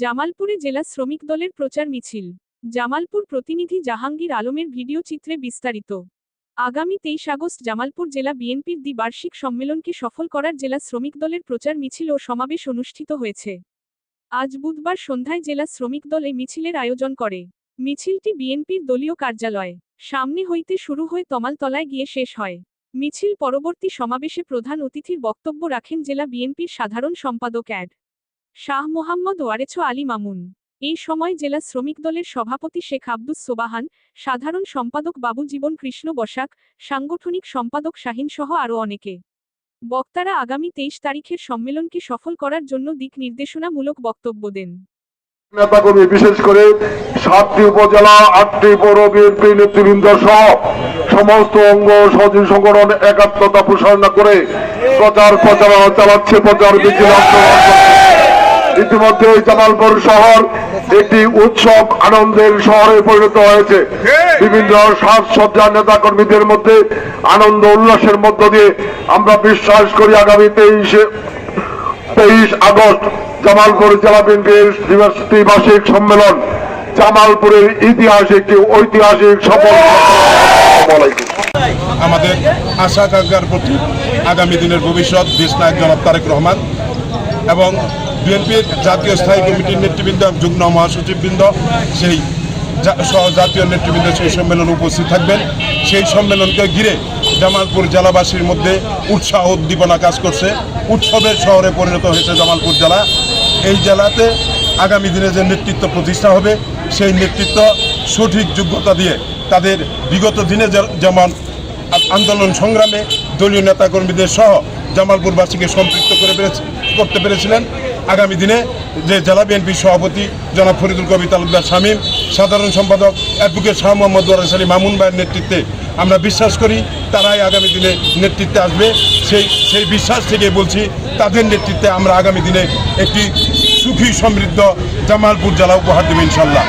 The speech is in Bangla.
জামালপুরে জেলা শ্রমিক দলের প্রচার মিছিল। জামালপুর প্রতিনিধি জাহাঙ্গীর আলমের ভিডিও চিত্রে বিস্তারিত। আগামী 23 আগস্ট জামালপুর জেলা বিএনপির দ্বিবার্ষিক সম্মেলনকে সফল করার জেলা শ্রমিক দলের প্রচার মিছিল ও সমাবেশ অনুষ্ঠিত হয়েছে। আজ বুধবার সন্ধ্যায় জেলা শ্রমিক দল এই মিছিলের আয়োজন করে। মিছিলটি বিএনপির দলীয় কার্যালয় সামনে হইতে শুরু হয়ে তমালতলায় গিয়ে শেষ হয়। মিছিল পরবর্তী সমাবেশে প্রধান অতিথির বক্তব্য রাখেন জেলা বিএনপির সাধারণ সম্পাদক অ্যাড. শাহ মোহাম্মদ ওয়ারেছ আলী মামুন। এই সময় জেলা শ্রমিক দলের সভাপতি শেখ আব্দুস সোবাহান, সাধারণ সম্পাদক বাবু জীবন কৃষ্ণ বসাক, সাংগঠনিক সম্পাদক শাহিন সহ আরও অনেকে। বক্তারা আগামী 23 তারিখের সম্মেলনকে সফল করার জন্য দিক নির্দেশনামূলক বক্তব্য দেন। নেতাকর্মী বিশেষ করে 7টি উপজেলা 8টি পৌর বিএনপি নেতৃবৃন্দ সহ সমস্ত অঙ্গ সহযোগী সংগঠন একাত্মতা প্রসারণ করে প্রচারণা চালাচ্ছে। প্রচার মিছিল ইতিমধ্যে জামালপুর শহর একটি উৎসব আনন্দের শহরে পরিণত হয়েছে। বিভিন্ন সাজসজ্জা নেতাকর্মীদের মধ্যে আনন্দ উল্লাসের মধ্য দিয়ে আমরা বিশ্বাস করি আগামী 23 আগস্ট জামালপুর জেলা বিএনপির দ্বিবার্ষিক সম্মেলন জামালপুরের ইতিহাসে একটি ঐতিহাসিক সফল। আমাদের আশা আকাঙ্ক্ষার প্রতি আগামী দিনের ভবিষ্যৎ দেশনায়ক জনাব তারেক রহমান এবং বিএনপির জাতীয় স্থায়ী কমিটির নেতৃবৃন্দ যুগ্ম মহাসচিববৃন্দ সেই সহ জাতীয় নেতৃবৃন্দ সেই সম্মেলনে উপস্থিত থাকবেন। সেই সম্মেলনকে ঘিরে জামালপুর জেলাবাসীর মধ্যে উৎসাহ উদ্দীপনা কাজ করছে। উৎসবের শহরে পরিণত হয়েছে জামালপুর জেলা। এই জেলাতে আগামী দিনে যে নেতৃত্ব প্রতিষ্ঠা হবে সেই নেতৃত্ব সঠিক যোগ্যতা দিয়ে তাদের বিগত দিনে যেমন আন্দোলন সংগ্রামে দলীয় নেতাকর্মীদের সহ জামালপুরবাসীকে সম্পৃক্ত করতে পেরেছিলেন, আগামী দিনে যে জেলা বিএনপির সভাপতি জনাব ফরিদুল কবির তালুকদার শামীম, সাধারণ সম্পাদক অ্যাডভোকেট শাহ মোহাম্মদ ওয়ারেছ আলী মামুন ভাইয়ের নেতৃত্বে আমরা বিশ্বাস করি তারাই আগামী দিনে নেতৃত্বে আসবে। সেই বিশ্বাস থেকে বলছি তাদের নেতৃত্বে আমরা আগামী দিনে একটি সুখী সমৃদ্ধ জামালপুর জেলা উপহার দেব ইনশাল্লাহ।